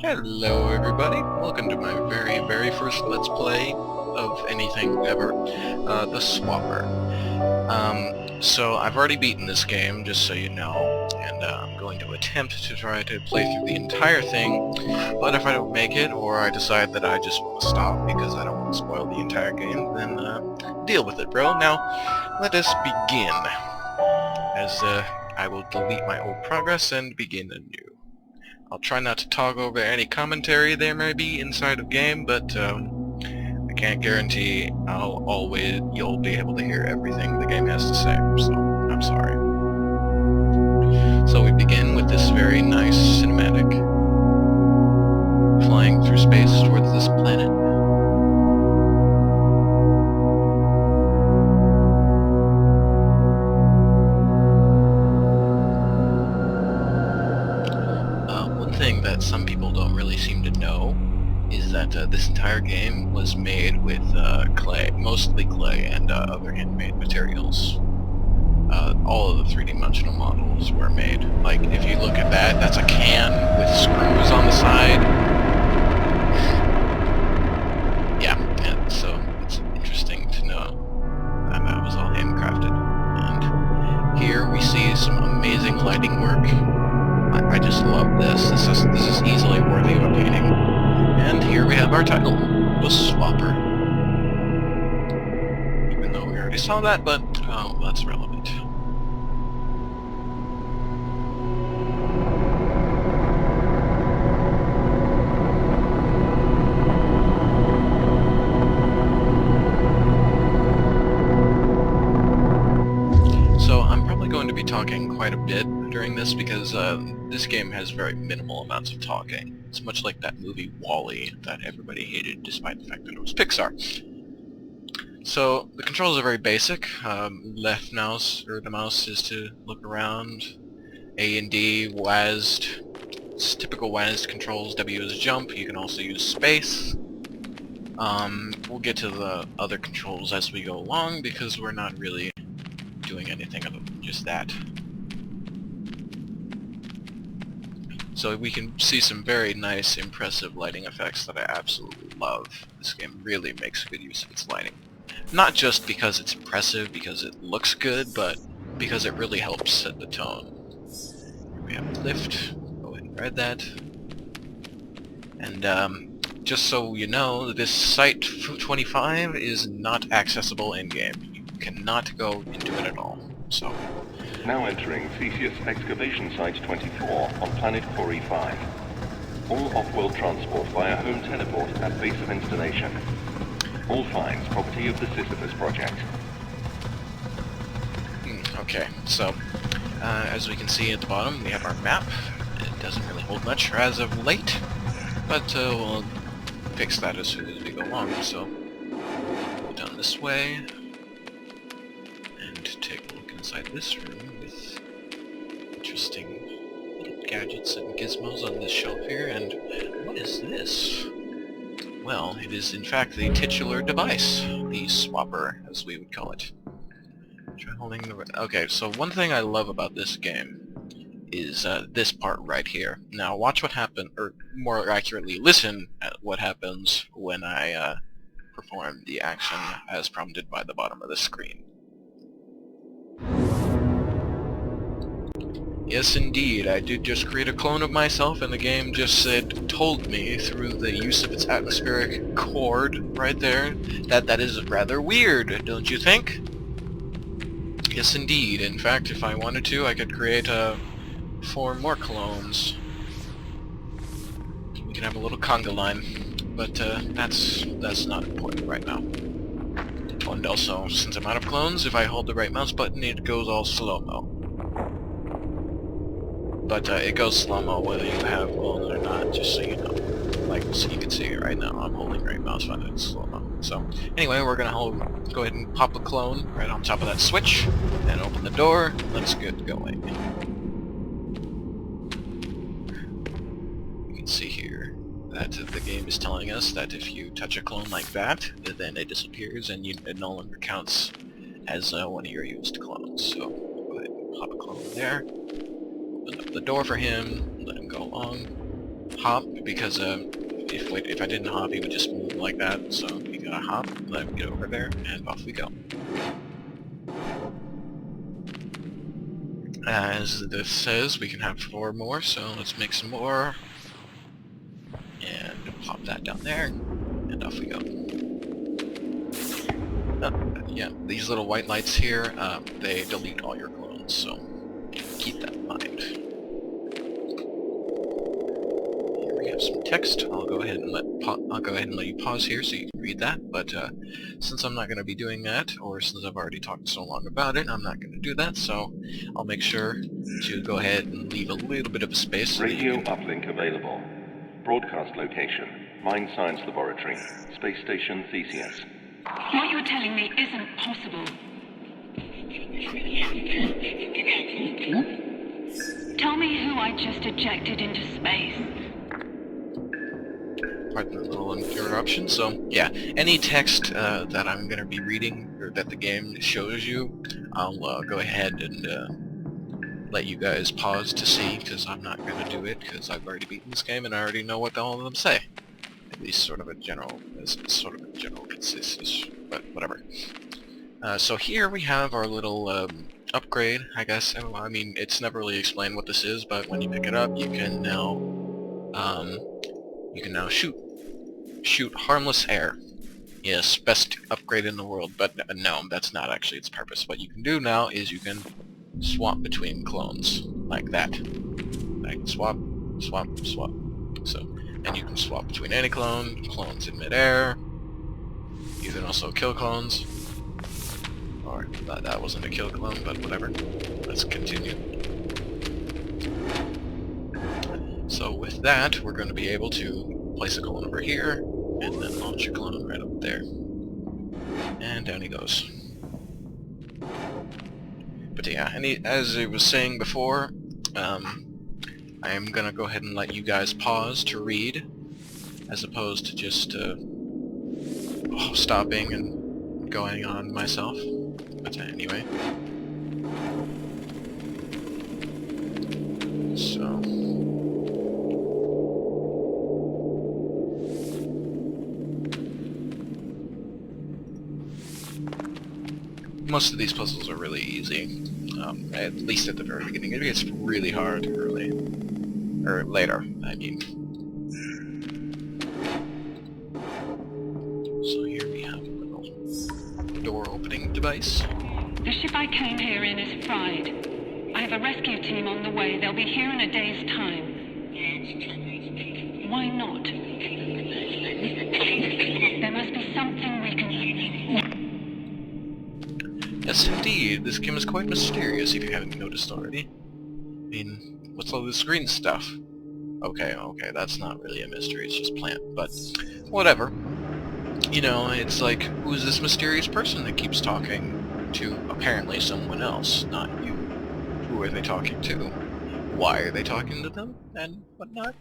Hello everybody, welcome to my very first Let's Play of anything ever, the Swapper. So I've already beaten this game, just so you know, and I'm going to attempt to try to play through the entire thing, but if I don't make it, or I decide that I just want to stop because I don't want to spoil the entire game, then deal with it, bro. Now, let us begin, as I will delete my old progress and begin anew. I'll try not to talk over any commentary there may be inside of game, but I can't guarantee you'll be able to hear everything the game has to say, so I'm sorry. So we begin with this very nice cinematic, flying through space towards this planet. Thing that some people don't really seem to know is that this entire game was made with clay, mostly clay, and other handmade materials. All of the three-dimensional models were made. Like, if you look at that, that's a can with screws on the side. Yeah, and so it's interesting to know that that was all handcrafted. And here we see some amazing lighting work. I just love this. This is easily worthy of a painting. And here we have our title, The Swapper. Even though we already saw that, but that's relevant. So I'm probably going to be talking quite a bit during this because this game has very minimal amounts of talking. It's much like that movie WALL-E that everybody hated despite the fact that it was Pixar. So the controls are very basic. Left mouse, or the mouse, is to look around. A and D, WASD. It's typical WASD controls. W is jump. You can also use space. We'll get to the other controls as we go along because we're not really doing anything other than just that. So we can see some very nice, impressive lighting effects that I absolutely love. This game really makes good use of its lighting. Not just because it's impressive, because it looks good, but because it really helps set the tone. Here we have a lift. Go ahead and ride that. And just so you know, this Site 25 is not accessible in-game. You cannot go into it at all. So. Now entering Theseus excavation site 24 on planet 4E5. All off-world transport via home teleport at base of installation. All finds property of the Theseus project. Okay, so as we can see at the bottom, we have our map. It doesn't really hold much as of late, but we'll fix that as soon as we go along. So go down this way and take a look inside this room with interesting little gadgets and gizmos on this shelf here. And what is this? Well, it is in fact the titular device, the Swapper, as we would call it. Try holding the... Okay, so one thing I love about this game is this part right here. Now watch what happens, or more accurately, listen at what happens when I perform the action as prompted by the bottom of the screen. Yes, indeed, I did just create a clone of myself, and the game just told me through the use of its atmospheric cord right there that is rather weird, don't you think? Yes, indeed. In fact, if I wanted to, I could create 4 more clones. We can have a little conga line, but that's not important right now. And also, since I'm out of clones, if I hold the right mouse button, it goes all slow-mo. But it goes slow-mo whether you have clones or not, just so you know. Like, so you can see it right now. I'm holding right mouse button, it's slow-mo. So, anyway, we're gonna go ahead and pop a clone right on top of that switch, and open the door. Let's get going. You can see here that the game is telling us that if you touch a clone like that, then it disappears and it no longer counts as one of your used clones. So, go ahead and pop a clone there. Open up the door for him, let him go along, hop because if I didn't hop, he would just move like that. So you gotta hop, let him get over there, and off we go. As this says, we can have 4 more, so let's make some more. And pop that down there, and off we go. Yeah, these little white lights here, they delete all your clones, so keep that in mind. Here we have some text. I'll go ahead and let you pause here so you can read that. But since I'm not going to be doing that, or since I've already talked so long about it, I'm not going to do that. So I'll make sure to go ahead and leave a little bit of a space. Radio uplink available. Broadcast location: Mine Science Laboratory, Space Station Theseus. What you're telling me isn't possible. Tell me who I just ejected into space. Pardon the little interruption. So, yeah, any text that I'm going to be reading, or that the game shows you, I'll go ahead and let you guys pause to see, because I'm not going to do it, because I've already beaten this game and I already know what all of them say. At least sort of a general consistency, but whatever. So here we have our little upgrade, I guess. I mean, it's never really explained what this is, but when you pick it up, you can now shoot harmless air. Yes, best upgrade in the world, but no, that's not actually its purpose. What you can do now is you can swap between clones, like that. Like swap, swap, swap. So. And you can swap between any clones in midair. You can also kill clones. Or, that wasn't a kill clone, but whatever. Let's continue. So with that, we're going to be able to place a clone over here, and then launch a clone right up there. And down he goes. But yeah, as I was saying before, I am gonna go ahead and let you guys pause to read, as opposed to just stopping and going on myself. But anyway. So. Most of these puzzles are really easy, at least at the very beginning. It gets really hard early. Or later, I mean. So here we have a little door opening device. The ship I came here in is fried. I have a rescue team on the way. They'll be here in a day's time. Why not? There must be something we can... Yes, indeed. This game is quite mysterious, if you haven't noticed already. I mean, what's all this green stuff? Okay, that's not really a mystery, it's just plant, but whatever. You know, it's like, who's this mysterious person that keeps talking to apparently someone else, not you? Who are they talking to? Why are they talking to them? And whatnot?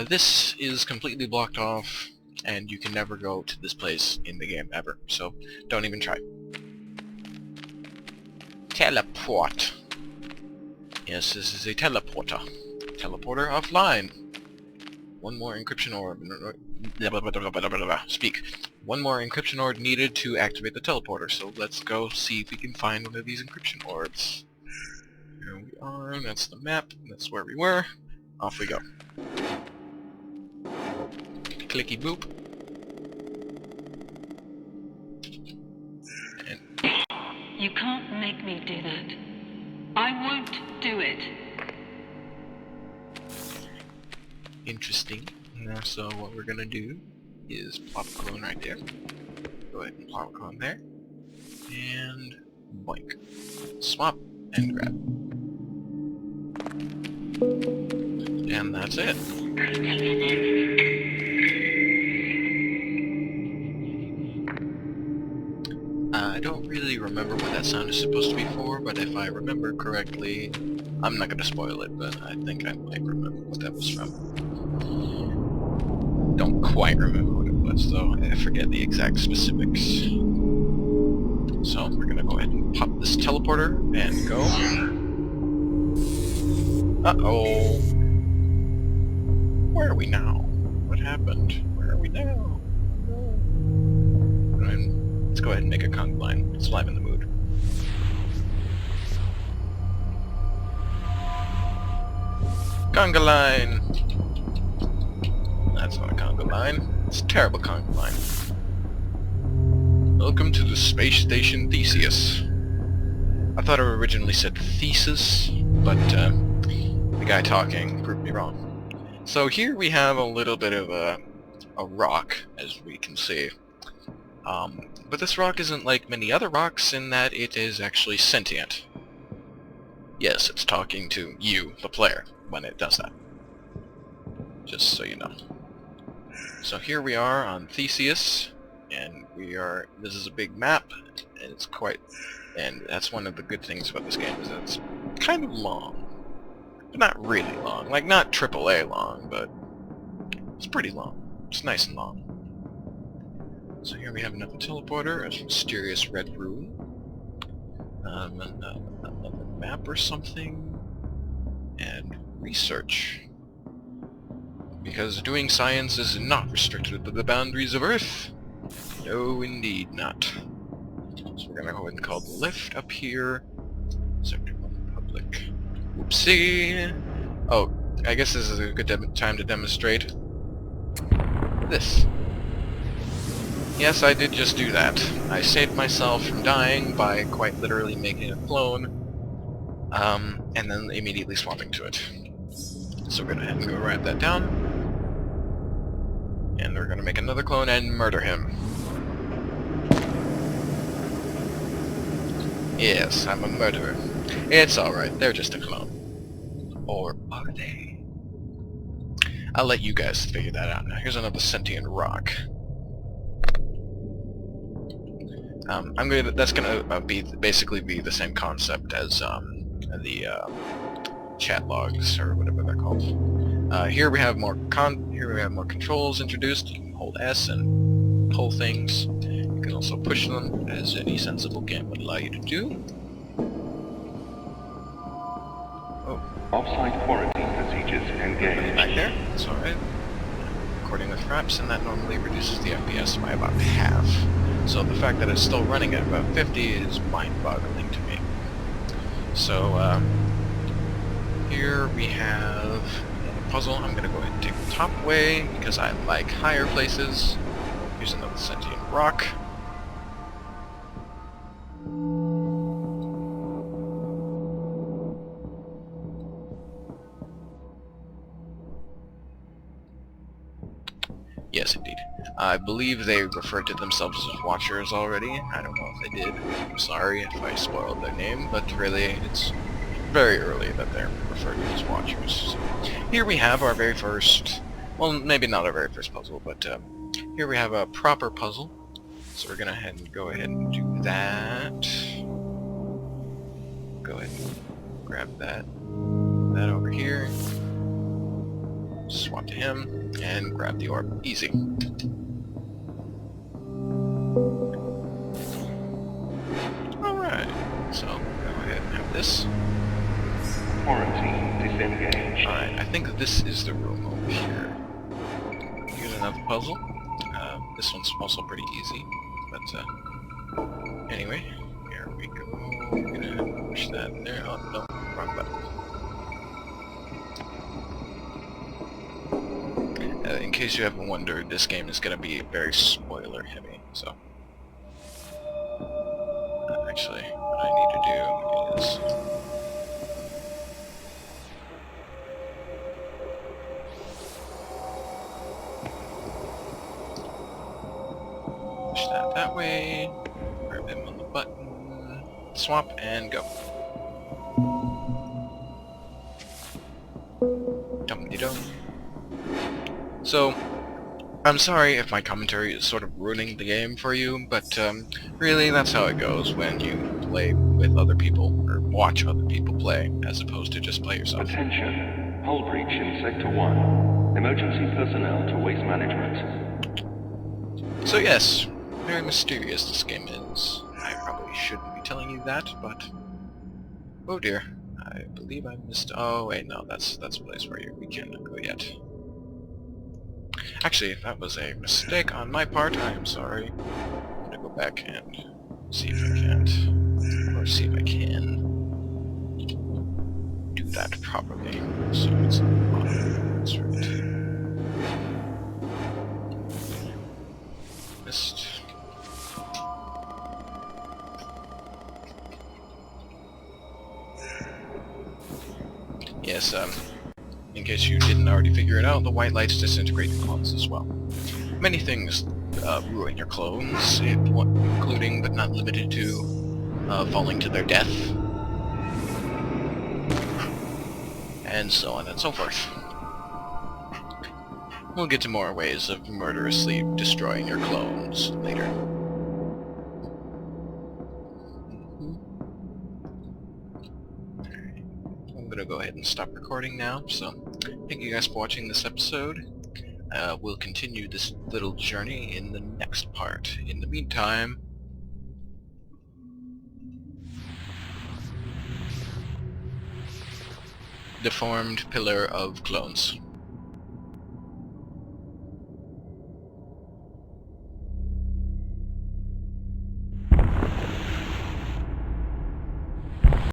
This is completely blocked off, and you can never go to this place in the game ever, so don't even try. Teleport. Yes, this is a teleporter. Teleporter offline. One more encryption orb. Speak. One more encryption orb needed to activate the teleporter, so let's go see if we can find one of these encryption orbs. Here we are, that's the map, that's where we were. Off we go. Clicky boop. And You can't make me do that. I won't do it. interesting. So what we're gonna do is plop a clone right there. Go ahead and plop a clone there. And boink. Swap and grab. And that's it. I don't really remember what that sound is supposed to be for, but if I remember correctly, I'm not gonna spoil it, but I think I might remember what that was from. Don't quite remember what it was, though. I forget the exact specifics. So, we're gonna go ahead and pop this teleporter and go. Uh-oh. where are we now? What happened? Where are we now? No. Let's go ahead and make a conga line. Let's liven the mood. Conga line! That's not a conga line. It's a terrible conga line. Welcome to the space station Theseus. I thought it originally said Theseus, but the guy talking proved me wrong. So here we have a little bit of a rock, as we can see. But this rock isn't like many other rocks in that it is actually sentient. Yes, it's talking to you, the player, when it does that. Just so you know. So here we are on Theseus, and this is a big map, and it's and that's one of the good things about this game, is that it's kind of long. But not really long. Like, not AAA long, but it's pretty long. It's nice and long. So here we have another teleporter, a mysterious red room, another map or something, and research. Because doing science is not restricted to the boundaries of Earth. No, indeed not. So we're gonna go ahead and call the lift up here. Sector 1 public. Whoopsie! Oh, I guess this is a good time to demonstrate this. Yes, I did just do that. I saved myself from dying by quite literally making a clone, and then immediately swapping to it. So we're gonna go ahead and go write that down. And we're gonna make another clone and murder him. Yes, I'm a murderer. It's alright, they're just a clone. Or are they? I'll let you guys figure that out. Now here's another sentient rock. That's gonna basically be the same concept as the chat logs, or whatever they're called. Here we have more controls introduced. You can hold S and pull things. You can also push them, as any sensible game would allow you to do. Oh. Off-site quarantine procedures engaged. Back there. That's alright. Recording with fraps, and that normally reduces the FPS by about half. So the fact that it's still running at about 50 is mind-boggling to me. So, here we have another puzzle. I'm going to go ahead and take the top way, because I like higher places. Here's another sentient rock. Yes, indeed. I believe they referred to themselves as Watchers already. I don't know if they did. I'm sorry if I spoiled their name, but really, it's very early that they're referred to as Watchers. So here we have our very first... Well, maybe not our very first puzzle, but here we have a proper puzzle. So we're gonna go ahead and do that. Go ahead and grab that over here. Swap to him, and grab the orb. Easy. Alright, so go ahead and have this. Quarantine disengaged. Alright, I think this is the room over here. Here's another puzzle. This one's also pretty easy, but anyway, here we go. We're gonna push that there. Oh, no, wrong button. In case you haven't wondered, this game is going to be very spoiler heavy, so... actually, what I need to do is... push that way, grab him on the button, swap, and go. Dum-de-dum. So, I'm sorry if my commentary is sort of ruining the game for you, but really that's how it goes when you play with other people, or watch other people play, as opposed to just play yourself. Attention. Hull breach in Sector 1. Emergency personnel to waste management. So yes, very mysterious this game is. I probably shouldn't be telling you that, but... oh dear. I believe I missed... oh wait, no, that's a place where we cannot go yet. Actually, that was a mistake on my part. I am sorry. I'm gonna go back and see if I can't, or see if I can do that properly. So it's on the bottom. That's right. Missed. Yes, in case you didn't already figure it out, the white lights disintegrate the clones as well. Many things ruin your clones, including but not limited to falling to their death, and so on and so forth. We'll get to more ways of murderously destroying your clones later. I'm gonna go ahead and stop recording now, so thank you guys for watching this episode. We'll continue this little journey in the next part. In the meantime, deformed pillar of clones.